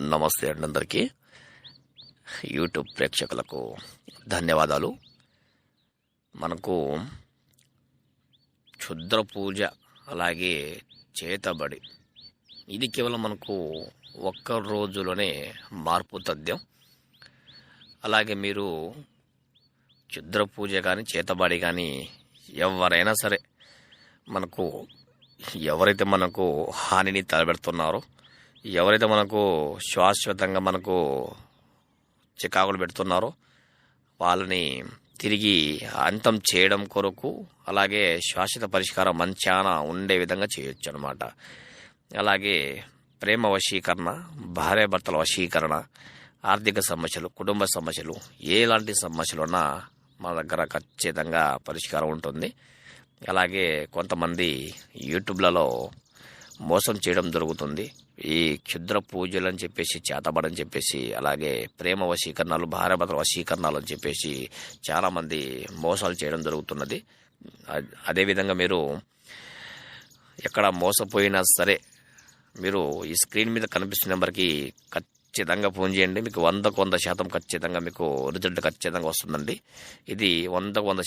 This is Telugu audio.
నమస్తే అండి అందరికీ. యూట్యూబ్ ప్రేక్షకులకు ధన్యవాదాలు. మనకు క్షుద్ర పూజ అలాగే చేతబడి ఇది కేవలం మనకు ఒక్క రోజులోనే మార్పు తథ్యం. అలాగే మీరు క్షుద్ర పూజ కానీ చేతబడి కానీ ఎవరైనా సరే ఎవరైతే మనకు హానిని తలపెడుతున్నారో, ఎవరైతే మనకు శాశ్వతంగా మనకు చికాకులు పెడుతున్నారో వాళ్ళని తిరిగి అంతం చేయడం కొరకు, అలాగే శాశ్వత పరిష్కారం మంచాన ఉండే విధంగా చేయొచ్చు అన్నమాట. అలాగే ప్రేమ వశీకరణ, భార్యాభర్తల వశీకరణ, ఆర్థిక సమస్యలు, కుటుంబ సమస్యలు, ఎలాంటి సమస్యలు ఉన్నా మా దగ్గర ఖచ్చితంగా పరిష్కారం ఉంటుంది. అలాగే కొంతమంది యూట్యూబ్లలో మోసం చేయడం జరుగుతుంది. ఈ క్షుద్ర పూజలు అని చెప్పేసి, చేతబడని చెప్పేసి, అలాగే ప్రేమ వశీకరణాలు, భార్యాభర్తల వశీకరణాలు అని చెప్పేసి చాలామంది మోసాలు చేయడం జరుగుతున్నది. అదేవిధంగా మీరు ఎక్కడ మోసపోయినా సరే మీరు ఈ స్క్రీన్ మీద కనిపిస్తున్న నెంబర్కి ఖచ్చితంగా ఫోన్ చేయండి. మీకు 100% ఖచ్చితంగా మీకు రిజల్ట్ ఖచ్చితంగా వస్తుందండి. ఇది 100%